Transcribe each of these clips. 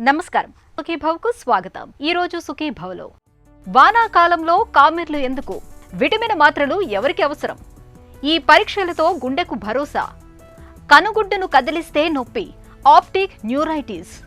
నమస్కారం, సుఖీభవకు స్వాగతం. ఈ రోజు సుఖీభవలో వానాకాలంలో కామెర్లు ఎందుకు, విటమిన్ మాత్రలు ఎవరికి అవసరం, ఈ పరీక్షలతో గుండెకు భరోసా, కనుగుడ్డును కదిలిస్తే నొప్పి, ఆప్టిక్ న్యూరైటిస్,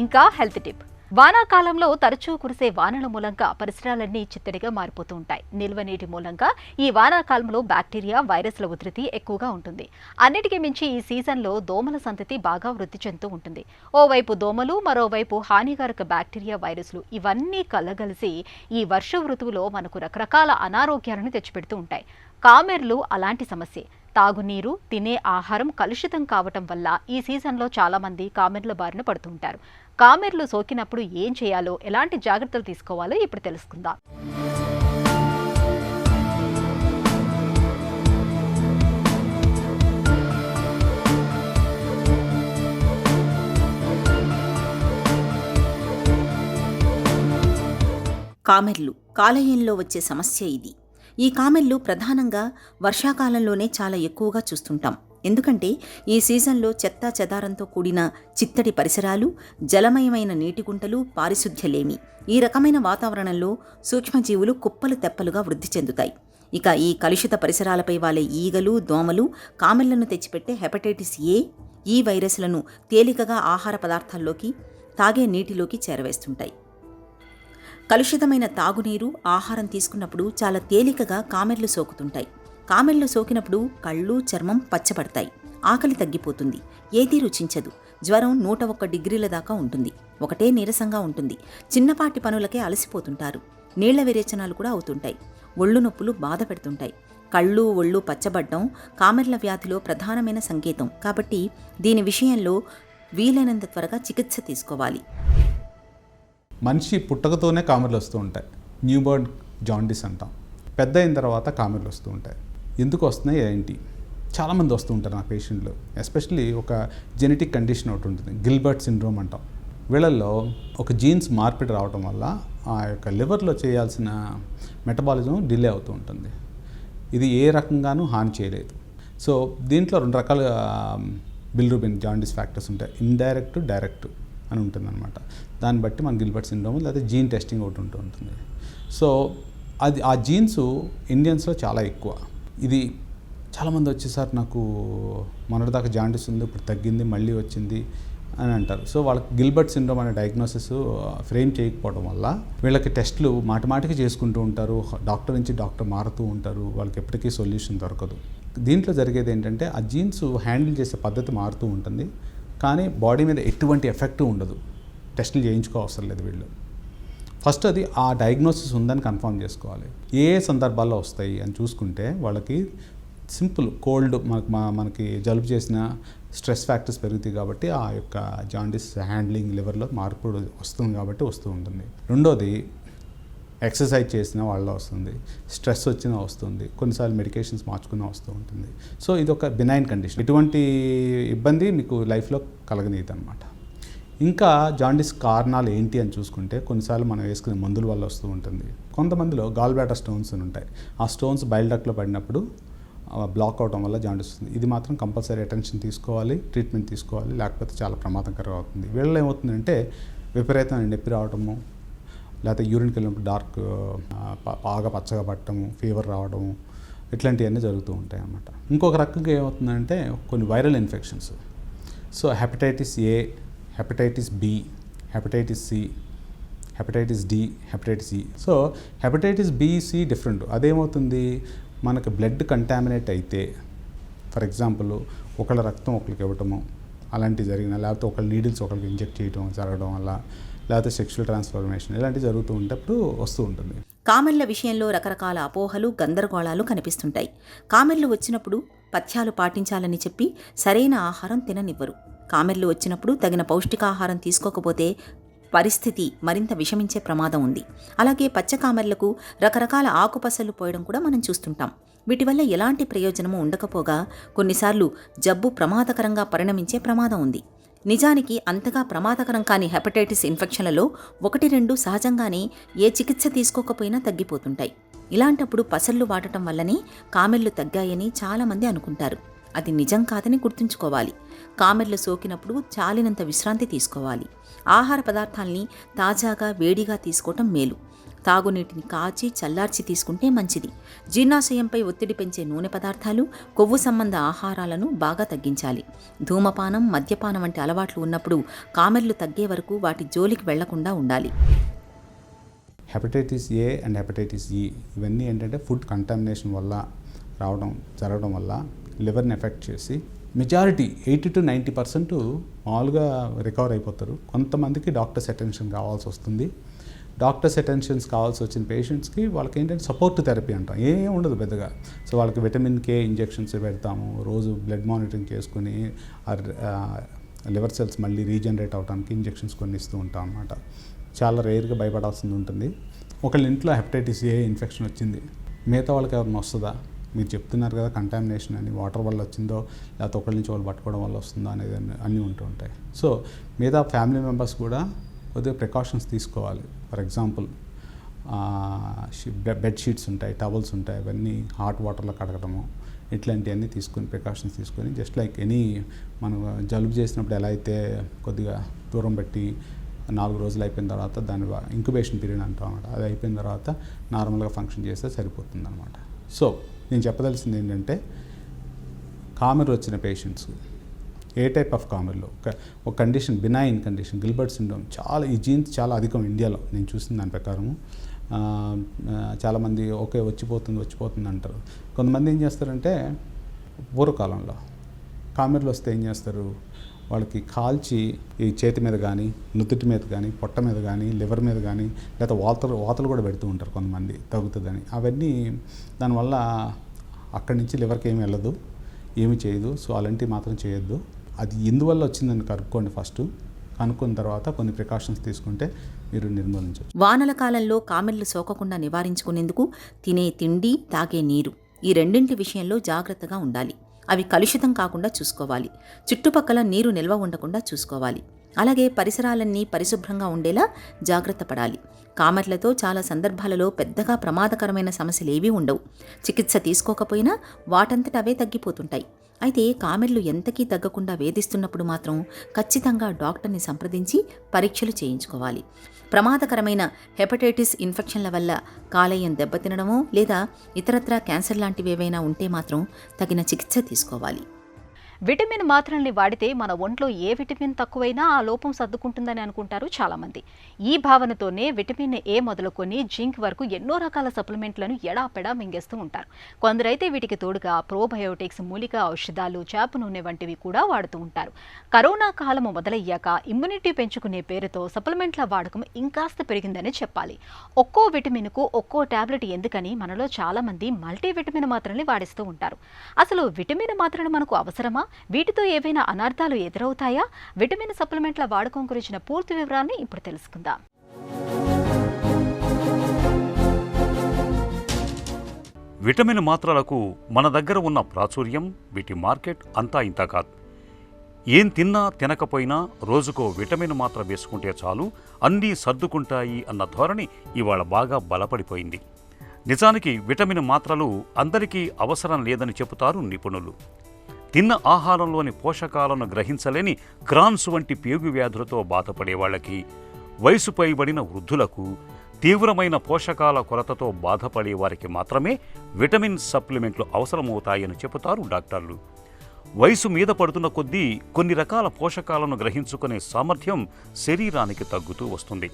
ఇంకా హెల్త్ టిప్. వానాకాలంలో తరచూ కురిసే వానల మూలంగా పరిసరాలన్నీ చిత్తడిగా మారిపోతూ ఉంటాయి. నిల్వ నీటి మూలంగా ఈ వానాకాలంలో బ్యాక్టీరియా, వైరస్ల ఉధృతి ఎక్కువగా ఉంటుంది. అన్నిటికీ మించి ఈ సీజన్లో దోమల సంతతి బాగా వృద్ధి చెందుతూ ఉంటుంది. ఓవైపు దోమలు, మరోవైపు హానికారక బ్యాక్టీరియా, వైరస్లు ఇవన్నీ కలగలిసి ఈ వర్ష ఋతువులో మనకు రకరకాల అనారోగ్యాలను తెచ్చిపెడుతూ ఉంటాయి. కామెర్లు అలాంటి సమస్యే. తాగునీరు, తినే ఆహారం కలుషితం కావటం వల్ల ఈ సీజన్లో చాలా మంది కామెర్ల బారిన పడుతూ ఉంటారు. కామెర్లు సోకినప్పుడు ఏం చేయాలో, ఎలాంటి జాగ్రత్తలు తీసుకోవాలో ఇప్పుడు తెలుసుకుందాం. కామెర్లు కాలేయంలో వచ్చే సమస్య ఇది. ఈ కామెర్లు ప్రధానంగా వర్షాకాలంలోనే చాలా ఎక్కువగా చూస్తుంటాం. ఎందుకంటే ఈ సీజన్లో చెత్తా చెదారంతో కూడిన చిత్తడి పరిసరాలు, జలమయమైన నీటి గుంటలు, పారిశుధ్యలేమి, ఈ రకమైన వాతావరణంలో సూక్ష్మజీవులు కుప్పలు తెప్పలుగా వృద్ధి చెందుతాయి. ఇక ఈ కలుషిత పరిసరాలపై వాలే ఈగలు, దోమలు కామెర్లను తెచ్చిపెట్టే హెపటైటిస్ ఏ, ఈ వైరస్లను తేలికగా ఆహార పదార్థాల్లోకి, తాగే నీటిలోకి చేరవేస్తుంటాయి. కలుషితమైన తాగునీరు, ఆహారం తీసుకున్నప్పుడు చాలా తేలికగా కామెర్లు సోకుతుంటాయి. కామెర్లు సోకినప్పుడు కళ్ళు, చర్మం పచ్చబడతాయి, ఆకలి తగ్గిపోతుంది, ఏదీ రుచించదు, జ్వరం 101 డిగ్రీల దాకా ఉంటుంది, ఒకటే నీరసంగా ఉంటుంది, చిన్నపాటి పనులకే అలసిపోతుంటారు, నీళ్ల విరేచనాలు కూడా అవుతుంటాయి, ఒళ్ళు నొప్పులు బాధ పెడుతుంటాయి. కళ్ళు, ఒళ్ళు పచ్చబడ్డం కామెర్ల వ్యాధిలో ప్రధానమైన సంకేతం. కాబట్టి దీని విషయంలో వీలైనంత త్వరగా చికిత్స తీసుకోవాలి. మనిషి పుట్టకతోనే కామెర్లు వస్తూ ఉంటాయి. న్యూబర్న్ జాండిస్ అంటాం. పెద్ద అయిన తర్వాత కామెర్లు వస్తూ ఉంటాయి. ఎందుకు వస్తున్నాయి ఏంటి? చాలామంది వస్తూ ఉంటారు నా పేషెంట్లు. ఎస్పెషల్లీ ఒక జెనెటిక్ కండిషన్ ఒకటి ఉంటుంది, గిల్బర్ట్ సిండ్రోమ్ అంటాం. వీళ్ళల్లో ఒక జీన్స్ మార్పిడి రావడం వల్ల ఆ యొక్క లివర్లో చేయాల్సిన మెటబాలిజం డిలే అవుతూ ఉంటుంది. ఇది ఏ రకంగానూ హాని చేయలేదు. సో దీంట్లో 2 రకాల బిలిరూబిన్ జాండిస్ ఫ్యాక్టర్స్ ఉంటాయి. ఇండైరెక్ట్, డైరెక్ట్ అని ఉంటుందన్నమాట. దాన్ని బట్టి మన గిల్బర్ట్ సిండ్రోమ్ లేదా జీన్ టెస్టింగ్ ఒకటి ఉంటుంది. సో అది ఆ జీన్స్ ఇండియన్స్లో చాలా ఎక్కువ. ఇది చాలామంది వచ్చేసారి నాకు మొన్నటిదాకా జాండిస్ ఉంది, ఇప్పుడు తగ్గింది, మళ్ళీ వచ్చింది అని అంటారు. సో వాళ్ళకి గిల్బర్ట్ సిండ్రోమ్ అనే డయాగ్నోసిస్ ఫ్రేమ్ చేయకపోవడం వల్ల వీళ్ళకి టెస్టులు మాటిమాటికి చేసుకుంటూ ఉంటారు. డాక్టర్ నుంచి డాక్టర్ మారుతూ ఉంటారు. వాళ్ళకి ఎప్పటికీ సొల్యూషన్ దొరకదు. దీంట్లో జరిగేది ఏంటంటే ఆ జీన్స్ హ్యాండిల్ చేసే పద్ధతి మారుతూ ఉంటుంది, కానీ బాడీ మీద ఎటువంటి ఎఫెక్ట్ ఉండదు. టెస్టులు చేయించుకోవసరం లేదు వీళ్ళు. ఫస్ట్ అది ఆ డయాగ్నోసిస్ ఉందని కన్ఫర్మ్ చేసుకోవాలి. ఏ సందర్భాల్లో వస్తాయి అని చూసుకుంటే వాళ్ళకి సింపుల్ కోల్డ్, మనకి జలుబు చేసిన స్ట్రెస్ ఫ్యాక్టర్స్ పెరుగుతాయి కాబట్టి ఆ యొక్క జాండిస్ హ్యాండ్లింగ్ లివర్లో మార్పు వస్తుంది కాబట్టి వస్తూ ఉంటుంది. రెండోది ఎక్సర్సైజ్ చేసిన వాళ్ళలో వస్తుంది, స్ట్రెస్ వచ్చినా వస్తుంది, కొన్నిసార్లు మెడికేషన్స్ మార్చుకున్నా వస్తూ ఉంటుంది. సో ఇది ఒక బినైన్ కండిషన్. ఎటువంటి ఇబ్బంది మీకు లైఫ్లో కలగనీయదు అనమాట. ఇంకా జాండిస్ కారణాలు ఏంటి అని చూసుకుంటే కొన్నిసార్లు మనం వేసుకునే మందుల వల్ల వస్తూ ఉంటుంది. కొంతమందిలో గాల్ బ్లాడర్ స్టోన్స్ అని ఉంటాయి. ఆ స్టోన్స్ బైల్ డక్ట్లో పడినప్పుడు బ్లాక్ అవడం వల్ల జాండిస్ వస్తుంది. ఇది మాత్రం కంపల్సరీ అటెన్షన్ తీసుకోవాలి, ట్రీట్మెంట్ తీసుకోవాలి, లేకపోతే చాలా ప్రమాదకరం అవుతుంది. వీళ్ళలో ఏమవుతుందంటే విపరీతమైన నొప్పి రావడము, లేకపోతే యూరిన్కి వెళ్ళినప్పుడు డార్క్ బాగా పచ్చగా పట్టడము, ఫీవర్ రావడము, ఇట్లాంటివన్నీ జరుగుతూ ఉంటాయి అన్నమాట. ఇంకొక రకంగా ఏమవుతుందంటే కొన్ని viral infections. So hepatitis A, hepatitis B, hepatitis C, hepatitis D, hepatitis E. So hepatitis B, C different. అదేమవుతుంది, మనకు బ్లడ్ కంటామినేట్ అయితే, ఫర్ ఎగ్జాంపుల్ ఒకళ్ళ రక్తం ఒకరికి ఇవ్వటము అలాంటివి జరిగిన, లేకపోతే ఒకళ్ళ నీడిల్స్ ఒకరికి ఇంజెక్ట్ చేయడం జరగడం వల్ల, లేకపోతే సెక్షువల్ ట్రాన్స్ఫర్మేషన్ ఇలాంటివి జరుగుతూ ఉంటప్పుడు వస్తూ ఉంటుంది. కామెర్ల విషయంలో రకరకాల అపోహలు, గందరగోళాలు కనిపిస్తుంటాయి. కామెర్లు వచ్చినప్పుడు పథ్యాలు పాటించాలని చెప్పి సరైన ఆహారం తిననివ్వరు. కామెర్లు వచ్చినప్పుడు తగిన పౌష్టికాహారం తీసుకోకపోతే పరిస్థితి మరింత విషమించే ప్రమాదం ఉంది. అలాగే పచ్చ కామెర్లకు రకరకాల ఆకుపసలు పోయడం కూడా మనం చూస్తుంటాం. వీటి వల్ల ఎలాంటి ప్రయోజనము ఉండకపోగా కొన్నిసార్లు జబ్బు ప్రమాదకరంగా పరిణమించే ప్రమాదం ఉంది. నిజానికి అంతగా ప్రమాదకరం కాని హెపటైటిస్ ఇన్ఫెక్షన్లలో 1-2 సహజంగానే ఏ చికిత్స తీసుకోకపోయినా తగ్గిపోతుంటాయి. ఇలాంటప్పుడు పసళ్ళు వాడటం వల్లనే కామెర్లు తగ్గాయని చాలామంది అనుకుంటారు. అది నిజం కాదని గుర్తుంచుకోవాలి. కామెర్లు సోకినప్పుడు చాలినంత విశ్రాంతి తీసుకోవాలి. ఆహార పదార్థాల్ని తాజాగా వేడిగా తీసుకోవటం మేలు. తాగునీటిని కాచి చల్లార్చి తీసుకుంటే మంచిది. జీర్ణాశయంపై ఒత్తిడి పెంచే నూనె పదార్థాలు, కొవ్వు సంబంధ ఆహారాలను బాగా తగ్గించాలి. ధూమపానం, మద్యపానం వంటి అలవాట్లు ఉన్నప్పుడు కామెర్లు తగ్గే వరకు వాటి జోలికి వెళ్లకుండా ఉండాలి. హెపటైటిస్ ఏ అండ్ హెపటైటిస్ ఈ ఇవన్నీ ఏంటంటే ఫుడ్ కంటామినేషన్ వల్ల జరగడం వల్ల లివర్ని ఎఫెక్ట్ చేసి మెజారిటీ 80 to 90% మామూలుగా రికవర్ అయిపోతారు. కొంతమందికి డాక్టర్స్ అటెన్షన్ కావాల్సి వస్తుంది. డాక్టర్స్ అటెన్షన్స్ కావాల్సి వచ్చిన పేషెంట్స్కి వాళ్ళకి ఏంటంటే సపోర్ట్ థెరపీ అంటాం, ఏం ఉండదు పెద్దగా. సో వాళ్ళకి విటమిన్ కే ఇంజెక్షన్స్ పెడతాము, రోజు బ్లడ్ మానిటరింగ్ చేసుకుని లివర్ సెల్స్ మళ్ళీ రీజనరేట్ అవడానికి ఇంజెక్షన్స్ కొన్ని ఇస్తూ ఉంటాం అన్నమాట. చాలా రేర్గా భయపడాల్సింది ఉంటుంది. ఒకళ్ళ ఇంట్లో హెపటైటిస్ ఏ ఇన్ఫెక్షన్ వచ్చింది, మిగతా వాళ్ళకి ఎవరైనా వస్తుందా? మీరు చెప్తున్నారు కదా కంటామినేషన్ అని, వాటర్ వల్ల వచ్చిందో లేకపోతే ఒకళ్ళ నుంచి వాళ్ళు పట్టుకోవడం వల్ల వస్తుందో అనేది అన్నీ ఉంటూ ఉంటాయి. సో మిగతా ఫ్యామిలీ మెంబర్స్ కూడా కొద్దిగా ప్రికాషన్స్ తీసుకోవాలి. ఫర్ ఎగ్జాంపుల్ బెడ్షీట్స్ ఉంటాయి, టవల్స్ ఉంటాయి, అవన్నీ హాట్ వాటర్లో కడగడము, ఇట్లాంటివన్నీ ప్రికాషన్స్ తీసుకొని జస్ట్ లైక్ మనం జలుబు చేసినప్పుడు ఎలా అయితే కొద్దిగా దూరం పెట్టి 4 రోజులు అయిపోయిన తర్వాత దాని ఇంక్యుబేషన్ పీరియడ్ అంటాం అన్నమాట. అది అయిపోయిన తర్వాత నార్మల్గా ఫంక్షన్ చేస్తే సరిపోతుంది అనమాట. సో నేను చెప్పదలసింది ఏంటంటే కామెర్ వచ్చిన పేషెంట్స్ ఏ టైప్ ఆఫ్ కామెర్లో ఒక condition, benign condition Gilbert syndrome, చాలా ఈ జీన్స్ చాలా అధికం ఇండియాలో. నేను చూసిన దాని ప్రకారము చాలామంది ఓకే వచ్చిపోతుంది అంటారు. కొంతమంది ఏం చేస్తారంటే పూర్వకాలంలో కామెర్లు వస్తే ఏం చేస్తారు, వాళ్ళకి కాల్చి ఈ చేతి మీద కానీ, నుదుటి మీద కానీ, పొట్ట మీద కానీ, లివర్ మీద కానీ, లేదా వాతలు కూడా పెడుతూ ఉంటారు కొంతమంది తగ్గుతుందని. అవన్నీ దానివల్ల అక్కడి నుంచి లివర్కి ఏమి వెళ్ళదు, ఏమి చేయదు. సో అలాంటివి మాత్రం చేయొద్దు. అది ఎందువల్ల వచ్చిందని కనుక్కోండి ఫస్ట్. కనుక్కున్న తర్వాత కొన్ని ప్రికాషన్స్ తీసుకుంటే మీరు నిర్మూలించవచ్చు. వానల కాలంలో కామెర్లు సోకకుండా నివారించుకునేందుకు తినే తిండి, తాగే నీరు, ఈ రెండింటి విషయంలో జాగ్రత్తగా ఉండాలి. అవి కలుషితం కాకుండా చూసుకోవాలి. చుట్టుపక్కల నీరు నిల్వ ఉండకుండా చూసుకోవాలి. అలాగే పరిసరాలన్నీ పరిశుభ్రంగా ఉండేలా జాగ్రత్త పడాలి. కామెర్లతో చాలా సందర్భాలలో పెద్దగా ప్రమాదకరమైన సమస్యలు ఏవీ ఉండవు. చికిత్స తీసుకోకపోయినా వాటంతట అవే తగ్గిపోతుంటాయి. అయితే కామెర్లు ఎంతకీ తగ్గకుండా వేధిస్తున్నప్పుడు మాత్రం ఖచ్చితంగా డాక్టర్ని సంప్రదించి పరీక్షలు చేయించుకోవాలి. ప్రమాదకరమైన హెపటైటిస్ ఇన్ఫెక్షన్ల వల్ల కాలేయం దెబ్బతినడమో లేదా ఇతరత్రా క్యాన్సర్ లాంటివి ఏవైనా ఉంటే మాత్రం తగిన చికిత్స తీసుకోవాలి. విటమిన్ మాత్రల్ని వాడితే మన ఒంట్లో ఏ విటమిన్ తక్కువైనా ఆ లోపం సర్దుకుంటుందని అనుకుంటారు చాలామంది. ఈ భావనతోనే విటమిన్ ఏ మొదలుకొని జింక్ వరకు ఎన్నో రకాల సప్లిమెంట్లను ఎడాపెడా మింగేస్తూ ఉంటారు. కొందరైతే వీటికి తోడుగా ప్రోబయోటిక్స్, మూలిక ఔషధాలు, చేప నూనె వంటివి కూడా వాడుతూ ఉంటారు. కరోనా కాలము మొదలయ్యాక ఇమ్యూనిటీ పెంచుకునే పేరుతో సప్లిమెంట్ల వాడకం ఇంకాస్త పెరిగిందని చెప్పాలి. ఒక్కో విటమిన్కు ఒక్కో టాబ్లెట్ ఎందుకని మనలో చాలామంది మల్టీవిటమిన్ మాత్రల్ని వాడిస్తూ ఉంటారు. అసలు విటమిన్ మాత్రలు మనకు అవసరమా? వీటితో ఏవైనా అనర్థాలు ఎదురవుతాయా? విటమిన్ సప్లిమెంట్ల వాడకం గురించిన పూర్తి వివరాన్ని ఇప్పుడు తెలుసుకుందాం. విటమిన్ మాత్రలకు మన దగ్గర ఉన్న ప్రాచుర్యం, వీటి మార్కెట్ అంతా ఇంత కాదు. ఏం తిన్నా తినకపోయినా రోజుకో విటమిన్ మాత్ర వేసుకుంటే చాలు, అన్నీ సర్దుకుంటాయి అన్న ధోరణి ఇవాళ బాగా బలపడిపోయింది. నిజానికి విటమిన్ మాత్రలు అందరికీ అవసరం లేదని చెబుతారు నిపుణులు. తిన్న ఆహారంలోని పోషకాలను గ్రహించలేని క్రాన్స్ వంటి పేగు వ్యాధులతో బాధపడే వాళ్ళకి, వయసు పైబడిన వృద్ధులకు, తీవ్రమైన పోషకాల కొరతతో బాధపడే వారికి మాత్రమే విటమిన్ సప్లిమెంట్లు అవసరమవుతాయని చెబుతారు డాక్టర్లు. వయసు మీద పడుతున్న కొద్దీ కొన్ని రకాల పోషకాలను గ్రహించుకునే సామర్థ్యం శరీరానికి తగ్గుతూ వస్తుంది.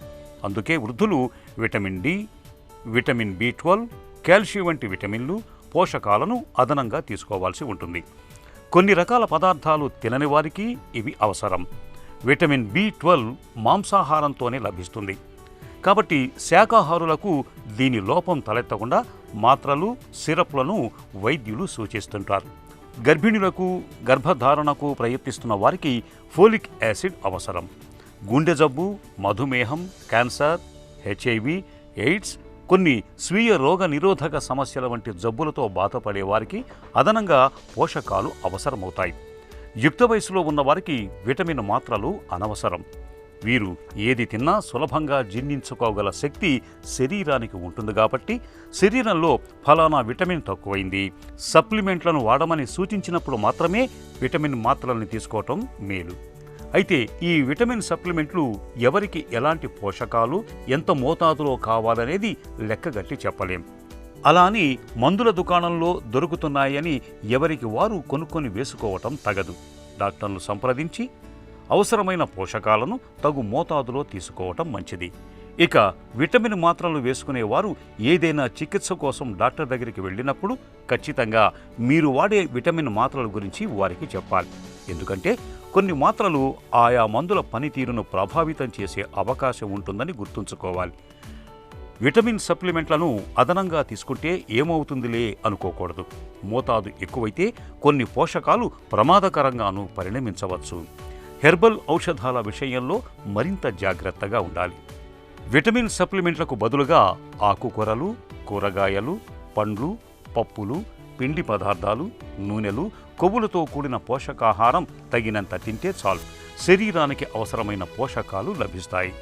అందుకే వృద్ధులు vitamin D, vitamin B12, calcium వంటి విటమిన్లు, పోషకాలను అదనంగా తీసుకోవాల్సి ఉంటుంది. కొన్ని రకాల పదార్థాలు తినని వారికి ఇవి అవసరం. విటమిన్ B12 మాంసాహారంతోనే లభిస్తుంది. కాబట్టి శాకాహారులకు దీని లోపం తలెత్తకుండా మాత్రలు, సిరప్లను వైద్యులు సూచిస్తుంటారు. గర్భిణులకు, గర్భధారణకు ప్రయత్నిస్తున్న వారికి ఫోలిక్ యాసిడ్ అవసరం. గుండె జబ్బు, మధుమేహం, క్యాన్సర్, HIV, ఎయిడ్స్, కొన్ని స్వీయ రోగ నిరోధక సమస్యల వంటి జబ్బులతో బాధపడే వారికి అదనంగా పోషకాలు అవసరమవుతాయి. యుక్త వయసులో ఉన్నవారికి విటమిన్ మాత్రలు అనవసరం. వీరు ఏది తిన్నా సులభంగా జీర్ణించుకోగల శక్తి శరీరానికి ఉంటుంది కాబట్టి శరీరంలో ఫలానా విటమిన్ తక్కువైంది, సప్లిమెంట్లను వాడమని సూచించినప్పుడు మాత్రమే విటమిన్ మాత్రలను తీసుకోవటం మేలు. అయితే ఈ విటమిన్ సప్లిమెంట్లు ఎవరికి ఎలాంటి పోషకాలు ఎంత మోతాదులో కావాలనేది లెక్కగట్టి చెప్పలేం. అలా అని మందుల దుకాణంలో దొరుకుతున్నాయని ఎవరికి వారు కొనుక్కొని వేసుకోవటం తగదు. డాక్టర్ను సంప్రదించి అవసరమైన పోషకాలను తగు మోతాదులో తీసుకోవటం మంచిది. ఇక విటమిన్ మాత్రలు వేసుకునేవారు ఏదైనా చికిత్స కోసం డాక్టర్ దగ్గరికి వెళ్ళినప్పుడు ఖచ్చితంగా మీరు వాడే విటమిన్ మాత్రల గురించి వారికి చెప్పాలి. ఎందుకంటే కొన్ని మాత్రలు ఆయా మందుల పనితీరును ప్రభావితం చేసే అవకాశం ఉంటుందని గుర్తుంచుకోవాలి. విటమిన్ సప్లిమెంట్లను అదనంగా తీసుకుంటే ఏమవుతుందిలే అనుకోకూడదు. మోతాదు ఎక్కువైతే కొన్ని పోషకాలు ప్రమాదకరంగానూ పరిణమించవచ్చు. హెర్బల్ ఔషధాల విషయంలో మరింత జాగ్రత్తగా ఉండాలి. విటమిన్ సప్లిమెంట్లకు బదులుగా ఆకుకూరలు, కూరగాయలు, పండ్లు, పప్పులు, పిండి పదార్థాలు, నూనెలు, కొవ్వులతో కూడిన పోషకాహారం తగినంత తింటే చాలు. శరీరానికి అవసరమైన పోషకాలు లభిస్తాయి.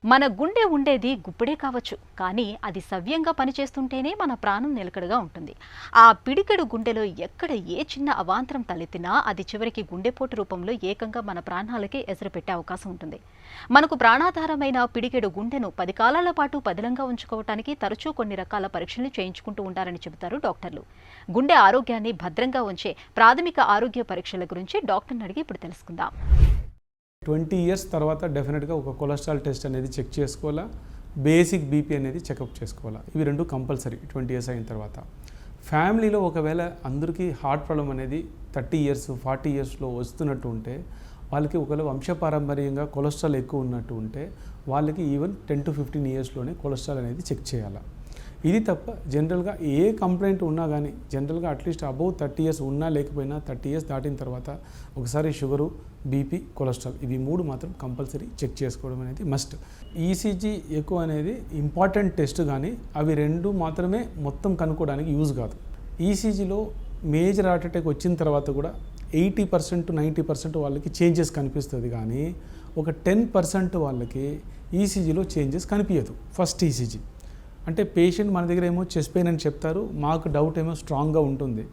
మన గుండె ఉండేది గుప్పెడే కావచ్చు, కానీ అది సవ్యంగా పనిచేస్తుంటేనే మన ప్రాణం నిలకడగా ఉంటుంది. ఆ పిడికెడు గుండెలో ఎక్కడ ఏ చిన్న అవాంతరం తలెత్తినా అది చివరికి గుండెపోటు రూపంలో ఏకంగా మన ప్రాణాలకే ఎసరుపెట్టే అవకాశం ఉంటుంది. మనకు ప్రాణాధారమైన పిడికెడు గుండెను 10 కాలాల పాటు పదిలంగా ఉంచుకోవటానికి తరచూ కొన్ని రకాల పరీక్షలు చేయించుకుంటూ ఉంటారని చెబుతారు డాక్టర్లు. గుండె ఆరోగ్యాన్ని భద్రంగా ఉంచే ప్రాథమిక ఆరోగ్య పరీక్షల గురించి డాక్టర్ని అడిగి ఇప్పుడు తెలుసుకుందాం. 20 ఇయర్స్ తర్వాత డెఫినెట్గా ఒక కొలెస్ట్రాల్ టెస్ట్ అనేది చెక్ చేసుకోవాలా, బేసిక్ బీపీ అనేది చెకప్ చేసుకోవాలా. ఇవి రెండు కంపల్సరీ 20 ఇయర్స్ అయిన తర్వాత. ఫ్యామిలీలో ఒకవేళ అందరికీ హార్ట్ ప్రాబ్లం అనేది 30 ఇయర్స్ 40 ఇయర్స్లో వస్తున్నట్టు ఉంటే, వాళ్ళకి ఒకవేళ వంశపారంపర్యంగా కొలెస్ట్రాల్ ఎక్కువ ఉన్నట్టు ఉంటే వాళ్ళకి ఈవెన్ 10 to 15 ఇయర్స్లోనే కొలెస్ట్రాల్ అనేది చెక్ చేయాలి. ఇది తప్ప జనరల్గా ఏ కంప్లైంట్ ఉన్నా కానీ జనరల్గా అట్లీస్ట్ అబౌవ్ 30 ఇయర్స్ ఉన్నా లేకపోయినా 30 ఇయర్స్ దాటిన తర్వాత ఒకసారి షుగరు, బీపీ, కొలెస్ట్రాల్ ఇవి 3 మాత్రం కంపల్సరీ చెక్ చేసుకోవడం అనేది మస్ట్. ఈసీజీ ఎక్కువ అనేది ఇంపార్టెంట్ టెస్ట్, కానీ అవి 2 మాత్రమే మొత్తం కనుక్కోవడానికి యూజ్ కాదు. ఈసీజీలో మేజర్ హార్ట్ అటాక్ వచ్చిన తర్వాత కూడా 80% to 90% వాళ్ళకి చేంజెస్ కనిపిస్తుంది, కానీ ఒక 10% వాళ్ళకి ఈసీజీలో చేంజెస్ కనిపించదు. ఫస్ట్ ఈసీజీ అంటే పేషెంట్ మన దగ్గర ఏమో చెస్ట్ పెయిన్ అని చెప్తారు, మాకు డౌట్ ఏమో స్ట్రాంగ్గా ఉంటుంది,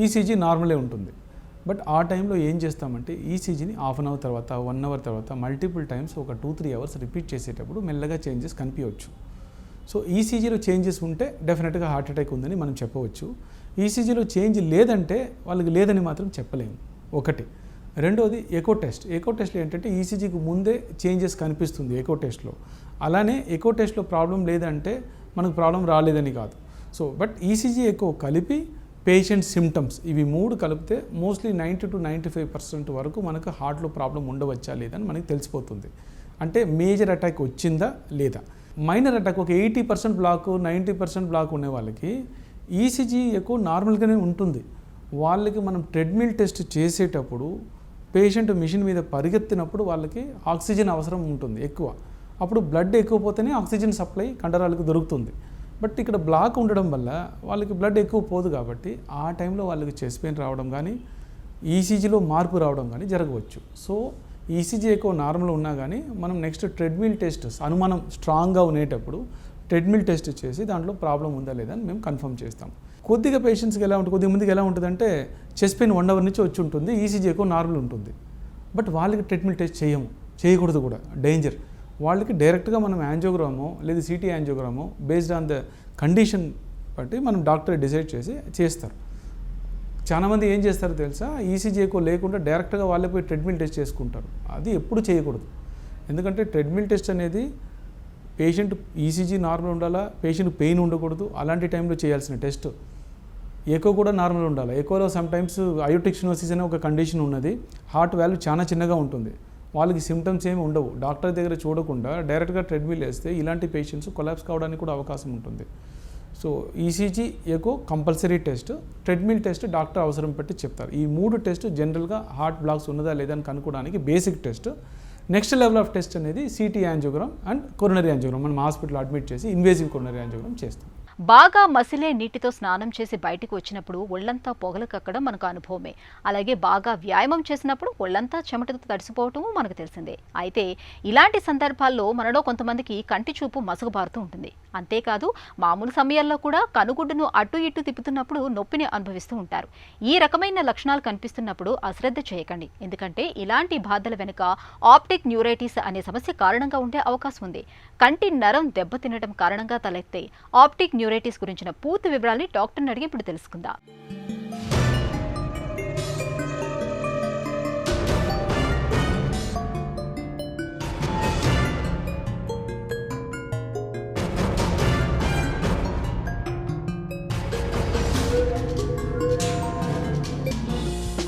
ఈసీజీ నార్మలే ఉంటుంది. బట్ ఆ టైంలో ఏం చేస్తామంటే ఈసీజీని హాఫ్ అన్ అవర్ తర్వాత 1 అవర్ తర్వాత మల్టిపుల్ టైమ్స్ ఒక 2-3 అవర్స్ రిపీట్ చేసేటప్పుడు మెల్లగా చేంజెస్ కనిపించవచ్చు. సో ఈసీజీలో చేంజెస్ ఉంటే డెఫినెట్గా హార్ట్ అటాక్ ఉందని మనం చెప్పవచ్చు. ఈసీజీలో చేంజ్ లేదంటే వాళ్ళకి లేదని మాత్రం చెప్పలేము. ఒకటి. రెండోది ఎకో టెస్ట్. ఎకో టెస్ట్లో ఏంటంటే ఈసీజీకి ముందే చేంజెస్ కనిపిస్తుంది ఎకో టెస్ట్లో. అలానే ఎకో టెస్ట్లో ప్రాబ్లం లేదంటే మనకు ప్రాబ్లం రాలేదని కాదు. సో బట్ ఈసీజీ ఎక్కువ కలిపి పేషెంట్ సిమ్టమ్స్ ఇవి 3 కలిపితే మోస్ట్లీ 90 to 95% వరకు మనకు హార్ట్లో ప్రాబ్లం ఉండవచ్చా లేదని మనకి తెలిసిపోతుంది. అంటే మేజర్ అటాక్ వచ్చిందా లేదా. మైనర్ అటాక్ ఒక 80% బ్లాక్ 90% బ్లాక్ ఉండే వాళ్ళకి ఈసీజీ ఎక్కువ నార్మల్గానే ఉంటుంది. వాళ్ళకి మనం ట్రెడ్మిల్ టెస్ట్ చేసేటప్పుడు పేషెంట్ మిషన్ మీద పరిగెత్తినప్పుడు వాళ్ళకి ఆక్సిజన్ అవసరం ఉంటుంది ఎక్కువ. అప్పుడు బ్లడ్ ఎక్కువ పోతేనే ఆక్సిజన్ సప్లై కండరాలకు దొరుకుతుంది. బట్ ఇక్కడ బ్లాక్ ఉండడం వల్ల వాళ్ళకి బ్లడ్ ఎక్కువ పోదు, కాబట్టి ఆ టైంలో వాళ్ళకి చెస్ట్ పెయిన్ రావడం కానీ ఈసీజీలో మార్పు రావడం కానీ జరగవచ్చు. సో ఈసీజీ ఎక్కువ నార్మల్ ఉన్నా కానీ మనం నెక్స్ట్ ట్రెడ్మిల్ టెస్ట్ అనుమానం స్ట్రాంగ్గా ఉండేటప్పుడు ట్రెడ్మిల్ టెస్ట్ చేసి దాంట్లో ప్రాబ్లం ఉందా లేదా అని మేము కన్ఫర్మ్ చేస్తాం. కొద్దిగా పేషెంట్స్కి ఎలా ఉంటుంది, కొద్దిగా మందికి ఎలా ఉంటుందంటే చెస్ట్ పెయిన్ 1 అవర్ నుంచి వచ్చి ఉంటుంది, ఈసీజీ ఎక్కువ నార్మల్ ఉంటుంది. బట్ వాళ్ళకి ట్రెడ్మిల్ టెస్ట్ చేయకూడదు కూడా, డేంజర్. వాళ్ళకి డైరెక్ట్గా మనం యాంజియోగ్రామో లేదా సిటీ యాంజియోగ్రామో బేస్డ్ ఆన్ ద కండిషన్ బట్టి మనం డాక్టర్ డిసైడ్ చేస్తారు. చాలామంది ఏం చేస్తారో తెలుసా, ఈసీజీ ఎక్కువ లేకుండా డైరెక్ట్గా వాళ్ళే పోయి ట్రెడ్మిల్ టెస్ట్ చేసుకుంటారు. అది ఎప్పుడు చేయకూడదు. ఎందుకంటే ట్రెడ్మిల్ టెస్ట్ అనేది పేషెంట్ ఈసీజీ నార్మల్ ఉండాలా, పేషెంట్ పెయిన్ ఉండకూడదు, అలాంటి టైంలో చేయాల్సిన టెస్ట్. ఎక్కువ కూడా నార్మల్ ఉండాలి. ఎక్కువలో సమ్ టైమ్స్ అయోటిక్ స్టెనోసిస్ అనే ఒక కండిషన్ ఉన్నది, హార్ట్ వాల్యూ చాలా చిన్నగా ఉంటుంది, వాళ్ళకి సిమ్టమ్స్ ఏమి ఉండవు. డాక్టర్ దగ్గర చూడకుండా డైరెక్ట్గా ట్రెడ్మిల్ వేస్తే ఇలాంటి పేషెంట్స్ కొలాప్స్ కావడానికి కూడా అవకాశం ఉంటుంది. సో ఈసీజీ ఎక్కువ compulsory test, treadmill test doctor అవసరం పెట్టి చెప్తారు. ఈ 3 టెస్ట్ జనరల్గా హార్ట్ బ్లాక్స్ ఉన్నదా లేదా అని కనుక్కోవడానికి basic test. Next level of test అనేది CT angiogram and coronary angiogram. మనం హాస్పిటల్ అడ్మిట్ చేసి ఇన్వేజివ్ కొరోనరీ యాంజియోగ్రామ్ చేస్తాం. బాగా మసిలే నీటితో స్నానం చేసి బయటకు వచ్చినప్పుడు ఒళ్లంతా పొగలు కక్కడం మనకు అనుభవమే. అలాగే బాగా వ్యాయామం చేసినప్పుడు ఒళ్లంతా చెమటతో తడిసిపోవటము మనకు తెలిసిందే. అయితే ఇలాంటి సందర్భాల్లో మనలో కొంతమందికి కంటి చూపు మసకబారుతూ ఉంటుంది. అంతేకాదు మామూలు సమయాల్లో కూడా కనుగుడ్డును అటు ఇటు తిప్పుతున్నప్పుడు నొప్పిని అనుభవిస్తూ ఉంటారు. ఈ రకమైన లక్షణాలు కనిపిస్తున్నప్పుడు అశ్రద్ధ చేయకండి. ఎందుకంటే ఇలాంటి బాధల వెనుక ఆప్టిక్ న్యూరైటిస్ అనే సమస్య కారణంగా ఉండే అవకాశం ఉంది. కంటి నరం దెబ్బతినడం కారణంగా తలెత్తే ఆప్టిక్ న్యూరైటిస్ గురించిన పూర్తి వివరాల్ని డాక్టర్ని అడిగి ఇప్పుడు తెలుసుకుందాం.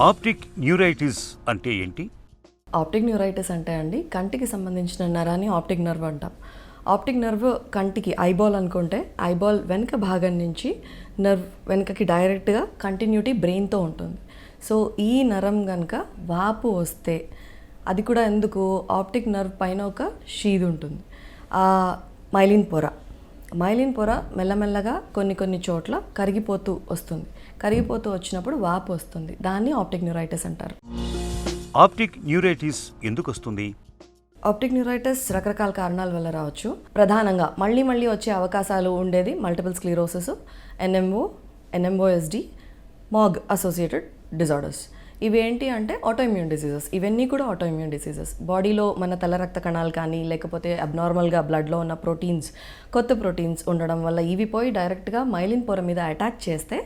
ఆప్టిక్ న్యూరైటిస్ అంటే ఏంటి? ఆప్టిక్ న్యూరైటిస్ అంటే అండి కంటికి సంబంధించిన నరాన్ని ఆప్టిక్ నర్వ్ అంటాం. ఆప్టిక్ నర్వ్ కంటికి ఐబాల్ అనుకుంటే ఐబాల్ వెనుక భాగం నుంచి నర్వ్ వెనుకకి డైరెక్ట్గా కంటిన్యూటీ బ్రెయిన్తో ఉంటుంది. సో ఈ నరం కనుక వాపు వస్తే అది కూడా ఎందుకు ఆప్టిక్ నర్వ్ పైన ఒక షీద్ ఉంటుంది, ఆ మైలిన్ పొర మెల్లమెల్లగా కొన్ని చోట్ల కరిగిపోతూ వస్తుంది. కరిగిపోతూ వచ్చినప్పుడు వాపు వస్తుంది. దాన్ని ఆప్టిక్ న్యూరైటిస్ అంటారు. ఆప్టిక్ న్యూరైటిస్ ఎందుకు వస్తుంది? ఆప్టిక్ న్యూరైటిస్ రకరకాల కారణాల వల్ల రావచ్చు. ప్రధానంగా మళ్ళీ వచ్చే అవకాశాలు ఉండేది మల్టిపుల్ స్క్లీరోసిస్, ఎన్ఎంఓఎస్డి, మాగ్ అసోసియేటెడ్ డిజార్డర్స్. ఇవి ఏంటి అంటే ఆటోఇమ్యూన్ డిసీజెస్. ఇవన్నీ కూడా ఆటోఇమ్యూన్ డిసీజెస్. బాడీలో మన తెల్ల రక్త కణాలు కానీ లేకపోతే అబ్నార్మల్గా బ్లడ్లో ఉన్న కొత్త ప్రోటీన్స్ ఉండడం వల్ల ఇవి పోయి డైరెక్ట్గా మైలిన్ పొర మీద అటాక్ చేస్తే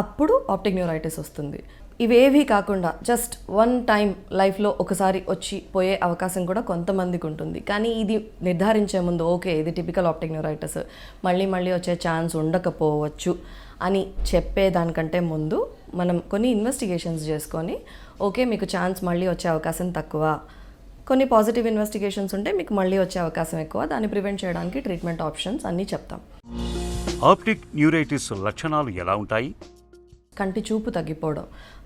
అప్పుడు ఆప్టిక్ న్యూరైటిస్ వస్తుంది. ఇవేవీ కాకుండా జస్ట్ వన్ టైం లైఫ్లో ఒకసారి వచ్చి పోయే అవకాశం కూడా కొంతమందికి ఉంటుంది. కానీ ఇది నిర్ధారించే ముందు ఓకే ఇది టిపికల్ ఆప్టిక్ న్యూరైటిస్, మళ్ళీ వచ్చే ఛాన్స్ ఉండకపోవచ్చు అని చెప్పేదానికంటే ముందు మనం కొన్ని ఇన్వెస్టిగేషన్స్ చేసుకొని ఓకే మీకు ఛాన్స్ మళ్ళీ వచ్చే అవకాశం తక్కువ, కొన్ని పాజిటివ్ ఇన్వెస్టిగేషన్స్ ఉంటే మీకు మళ్ళీ వచ్చే అవకాశం ఎక్కువ, దాన్ని ప్రివెంట్ చేయడానికి ట్రీట్మెంట్ ఆప్షన్స్ అన్నీ చెప్తాం. ఆప్టిక్ న్యూరైటిస్ లక్షణాలు ఎలా ఉంటాయి? కంటి చూపు తగ్గిపోవడం.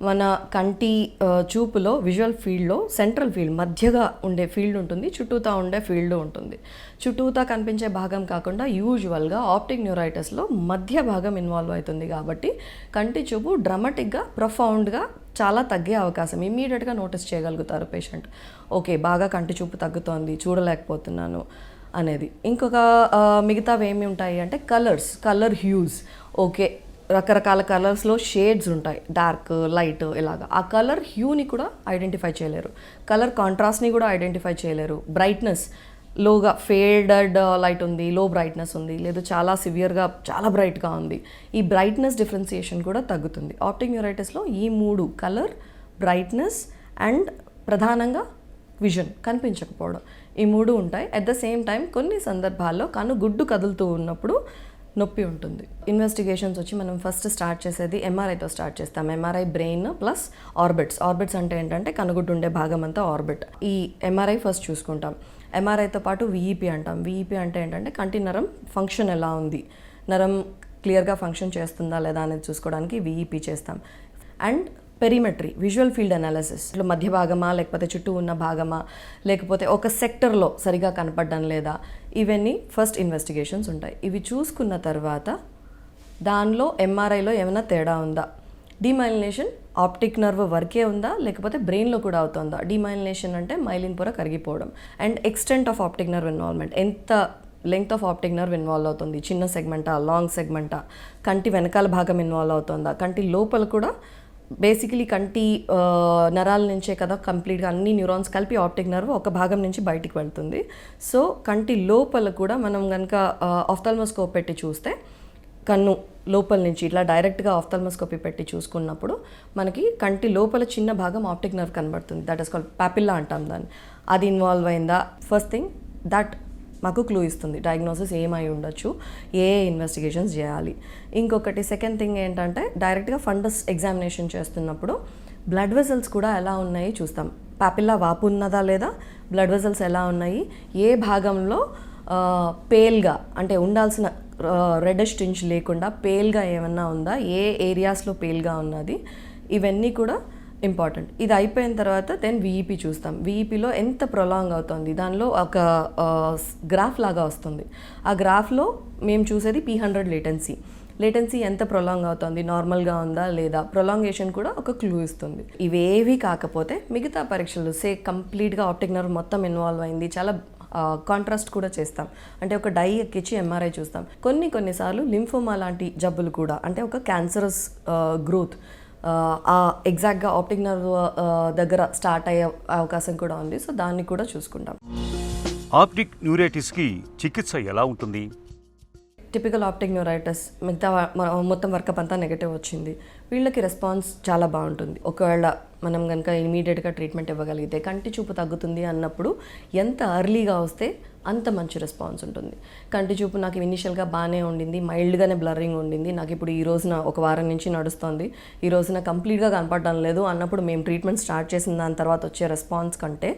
మన కంటి చూపులో విజువల్ ఫీల్డ్లో సెంట్రల్ ఫీల్డ్ మధ్యగా ఉండే ఫీల్డ్ ఉంటుంది, చుట్టూతా ఉండే ఫీల్డ్ ఉంటుంది. చుట్టూతా కనిపించే భాగం కాకుండా యూజువల్గా ఆప్టిక్ న్యూరైటిస్లో మధ్య భాగం ఇన్వాల్వ్ అవుతుంది. కాబట్టి కంటి చూపు డ్రామాటిక్గా ప్రొఫౌండ్గా చాలా తగ్గే అవకాశం ఇమ్మీడియట్గా నోటీస్ చేయగలుగుతారు పేషెంట్. ఓకే బాగా కంటి చూపు తగ్గుతోంది, చూడలేకపోతున్నాను అనేది. ఇంకొక మిగతావి ఏమి ఉంటాయి అంటే కలర్ హ్యూస్. ఓకే రకరకాల కలర్స్లో షేడ్స్ ఉంటాయి, డార్క్ లైట్ ఇలాగా. ఆ కలర్ హ్యూని కూడా ఐడెంటిఫై చేయలేరు, కలర్ కాంట్రాస్ట్ని కూడా ఐడెంటిఫై చేయలేరు. బ్రైట్నెస్ లోగా ఫేడెడ్ లైట్ ఉంది, లో బ్రైట్నెస్ ఉంది, లేదు చాలా సివియర్గా చాలా బ్రైట్గా ఉంది. ఈ బ్రైట్నెస్ డిఫరెన్సియేషన్ కూడా తగ్గుతుంది. ఆప్టిక్ న్యూరైటిస్లో ఈ మూడు కలర్, బ్రైట్నెస్ అండ్ ప్రధానంగా విజన్ కనిపించకపోవడం ఈ మూడు ఉంటాయి. అట్ ద సేమ్ టైం కొన్ని సందర్భాల్లో కనుగుడ్డు కదులుతూ ఉన్నప్పుడు నొప్పి ఉంటుంది. ఇన్వెస్టిగేషన్స్ వచ్చి మనం ఫస్ట్ స్టార్ట్ చేసేది ఎంఆర్ఐతో స్టార్ట్ చేస్తాం. ఎంఆర్ఐ బ్రెయిన్ ప్లస్ ఆర్బిట్స్ అంటే ఏంటంటే కనుగుడ్డు ఉండే భాగం అంతా ఆర్బిట్. ఈ ఎంఆర్ఐ ఫస్ట్ చూసుకుంటాం. ఎంఆర్ఐతో పాటు విఈపి అంటాం. విఈపి అంటే ఏంటంటే కంటి నరం ఫంక్షన్ ఎలా ఉంది, నరం క్లియర్గా ఫంక్షన్ చేస్తుందా లేదా అనేది చూసుకోవడానికి విఈపి చేస్తాం. And perimetry visual field analysis, ఇట్లా మధ్య భాగమా లేకపోతే చుట్టూ ఉన్న భాగమా లేకపోతే ఒక సెక్టర్లో సరిగా కనపడడం లేదా, ఇవన్నీ ఫస్ట్ ఇన్వెస్టిగేషన్స్ ఉంటాయి. ఇవి చూసుకున్న తర్వాత దానిలో ఎంఆర్ఐలో ఏమైనా తేడా ఉందా, డిమైలినేషన్ ఆప్టిక్ నర్వ్ వరకే ఉందా లేకపోతే బ్రెయిన్లో కూడా అవుతుందా. డిమైలినేషన్ అంటే మైలిన్ పొర కరిగిపోవడం. And extent of optic nerve involvement, ఎంత length of optic nerve involve అవుతుంది, చిన్న సెగ్మెంటా లాంగ్ సెగ్మెంటా, కంటి వెనకాల భాగం ఇన్వాల్వ్ అవుతుందా, కంటి లోపల కూడా బేసికలీ కంటి నరాల నుంచే కదా కంప్లీట్గా అన్ని న్యూరాన్స్ కలిపి ఆప్టిక్ నర్వ్ ఒక భాగం నుంచి బయటికి వెళ్తుంది. సో కంటి లోపల కూడా మనం కనుక ఆఫ్థాల్మోస్కోప్ పెట్టి చూస్తే కన్ను లోపల నుంచి ఇట్లా డైరెక్ట్గా ఆఫ్థాల్మోస్కోపీ పెట్టి చూసుకున్నప్పుడు మనకి కంటి లోపల చిన్న భాగం ఆప్టిక్ నర్వ్ కనబడుతుంది. దట్ ఈస్ కాల్డ్ పాపిల్లా అంటాం దాన్ని. అది ఇన్వాల్వ్ అయిందా ఫస్ట్ థింగ్ దట్ మాకు క్లూ ఇస్తుంది డయాగ్నోసిస్ ఏమై ఉండొచ్చు, ఏ ఇన్వెస్టిగేషన్స్ చేయాలి. ఇంకొకటి సెకండ్ థింగ్ ఏంటంటే డైరెక్ట్గా ఫండస్ ఎగ్జామినేషన్ చేస్తున్నప్పుడు బ్లడ్ వెజల్స్ కూడా ఎలా ఉన్నాయి చూస్తాం. పాపిల్లా వాపు ఉన్నదా లేదా, బ్లడ్ వెజల్స్ ఎలా ఉన్నాయి, ఏ భాగంలో పేల్గా అంటే ఉండాల్సిన రెడ్డిష్ టింజ్ లేకుండా పేల్గా ఏమన్నా ఉందా, ఏ ఏరియాస్లో పేల్గా ఉన్నది, ఇవన్నీ కూడా ఇంపార్టెంట్. ఇది అయిపోయిన తర్వాత దెన్ వీఈపీ చూస్తాం. వీఈపీలో ఎంత ప్రొలాంగ్ అవుతుంది, దానిలో ఒక గ్రాఫ్ లాగా వస్తుంది. ఆ గ్రాఫ్లో మేము చూసేది P100 లేటెన్సీ ఎంత ప్రొలాంగ్ అవుతుంది, నార్మల్గా ఉందా లేదా, ప్రొలాంగేషన్ కూడా ఒక క్లూ ఇస్తుంది. ఇవేవి కాకపోతే మిగతా పరీక్షలు కంప్లీట్గా ఆప్టిక్ నర్వ్ మొత్తం ఇన్వాల్వ్ అయింది, చాలా కాంట్రాస్ట్ కూడా చేస్తాం. అంటే ఒక డై ఎక్కించి ఎంఆర్ఐ చూస్తాం. కొన్నిసార్లు లింఫోమా లాంటి జబ్బులు కూడా, అంటే ఒక క్యాన్సరస్ గ్రోత్ ఎగ్జాక్ట్గా ఆప్టిక్ నర్వ్ దగ్గర స్టార్ట్ అయ్యే అవకాశం కూడా ఉంది. సో దాన్ని కూడా చూసుకుంటాం. ఆప్టిక్ న్యూరైటిస్కి చికిత్స ఎలా ఉంటుంది? టిపికల్ ఆప్టిక్ న్యూరైటిస్ మిగతా మొత్తం వర్కప్ అంతా నెగటివ్ వచ్చింది, వీళ్ళకి రెస్పాన్స్ చాలా బాగుంటుంది. ఒకవేళ మనం కనుక ఇమీడియట్గా ట్రీట్మెంట్ ఇవ్వగలిగితే, కంటి చూపు తగ్గుతుంది అన్నప్పుడు ఎంత ఎర్లీగా వస్తే అంత మంచి రెస్పాన్స్ ఉంటుంది. కంటి చూపు నాకు ఇనిషియల్గా బాగానే ఉండింది, మైల్డ్గానే బ్లర్రింగ్ ఉండింది, నాకు ఇప్పుడు ఈ రోజున ఒక వారం నుంచి నడుస్తుంది, ఈ రోజున కంప్లీట్గా కనపడడం లేదు అన్నప్పుడు మేము ట్రీట్మెంట్ స్టార్ట్ చేసిన దాని తర్వాత వచ్చే రెస్పాన్స్ కంటే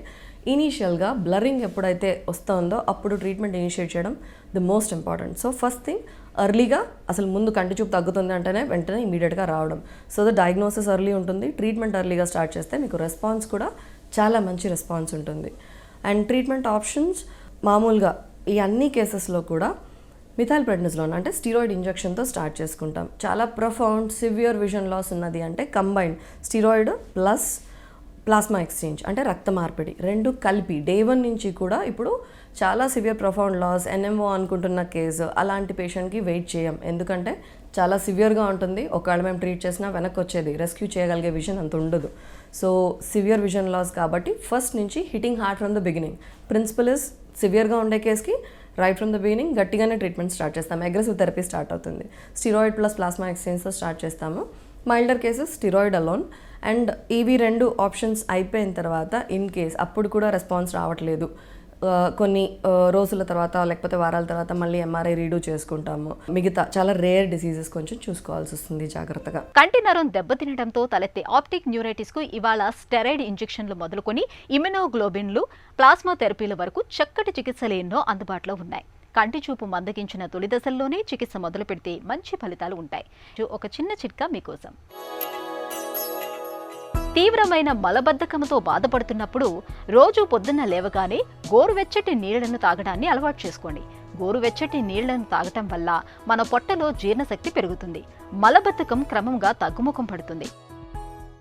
ఇనీషియల్గా బ్లరింగ్ ఎప్పుడైతే వస్తుందో అప్పుడు ట్రీట్మెంట్ ఇనిషియేట్ చేయడం the most important. So first thing ఎర్లీగా, అసలు ముందు కంటి చూపు తగ్గుతుంది అంటేనే వెంటనే ఇమీడియట్గా రావడం. సో ద డయాగ్నోసిస్ ఎర్లీ ఉంటుంది, ట్రీట్మెంట్ ఎర్లీగా స్టార్ట్ చేస్తే మీకు రెస్పాన్స్ కూడా చాలా మంచి రెస్పాన్స్ ఉంటుంది. అండ్ ట్రీట్మెంట్ ఆప్షన్స్ మామూలుగా ఈ అన్ని కేసెస్లో కూడా మిథైల్ప్రెడ్నిజోలోన్ అంటే స్టీరాయిడ్ ఇంజెక్షన్తో స్టార్ట్ చేసుకుంటాం. చాలా ప్రొఫౌండ్ సివియర్ విజన్ లాస్ ఉన్నది అంటే combined steroid plus plasma exchange అంటే రక్త మార్పిడి రెండు కలిపి డే 1 నుంచి కూడా ఇప్పుడు చాలా సివియర్ ప్రొఫౌండ్ లాస్ NMO అనుకుంటున్న కేసు అలాంటి పేషెంట్కి వెయిట్ చేయం, ఎందుకంటే చాలా సివియర్గా ఉంటుంది. ఒకవేళ మేము ట్రీట్ చేసినా వెనక్కి వచ్చేది రెస్క్యూ చేయగలిగే విజన్ అంత ఉండదు. సో సివియర్ విజన్ లాస్ కాబట్టి ఫస్ట్ నుంచి hitting hard from the beginning. Principle is సివియర్గా ఉండే కేసుకి రైట్ ఫ్రమ్ ద బిగినింగ్ గట్టిగానే ట్రీట్మెంట్ స్టార్ట్ చేస్తాము. అగ్రెసివ్ థెరపీ స్టార్ట్ అవుతుంది. స్టీరాయిడ్ ప్లస్ ప్లాస్మా ఎక్స్చేంజ్తో స్టార్ట్ చేస్తాము. Milder cases steroid alone. And ఇవి 2 ఆప్షన్స్ అయిపోయిన తర్వాత ఇన్ కేస్ అప్పుడు కూడా రెస్పాన్స్ రావట్లేదు, కొన్ని రోజుల తర్వాత లేకపోతే వారాల తర్వాత మళ్ళీ MRI రీడూ చేసుకుంటాము. మిగతా చాలా రేర్ డిసీజెస్ కొంచెం చూసుకోవాల్సి వస్తుంది జాగ్రత్తగా. కంటి నరం దెబ్బతినడంతో తలెత్తే ఆప్టిక్ న్యూరైటిస్ కు ఇవాళ స్టెరాయిడ్ ఇంజెక్షన్లు మొదలుకొని ఇమ్యునోగ్లోబిన్లు, ప్లాస్మా థెరపీల వరకు చక్కటి చికిత్సలు ఎన్నో అందుబాటులో ఉన్నాయి. కంటి చూపు మందగించిన తొలి దశల్లోనే చికిత్స మొదలు పెడితే మంచి ఫలితాలు ఉంటాయి. ఒక చిన్న చిట్కా మీకోసం. తీవ్రమైన మలబద్ధకంతో బాధపడుతున్నప్పుడు రోజు పొద్దున్న లేవగానే గోరువెచ్చటి నీళ్లను తాగడాన్ని అలవాటు చేసుకోండి. గోరువెచ్చటి నీళ్లను తాగటం వల్ల మన పొట్టలో జీర్ణశక్తి పెరుగుతుంది, మలబద్ధకం క్రమంగా తగ్గుముఖం పడుతుంది.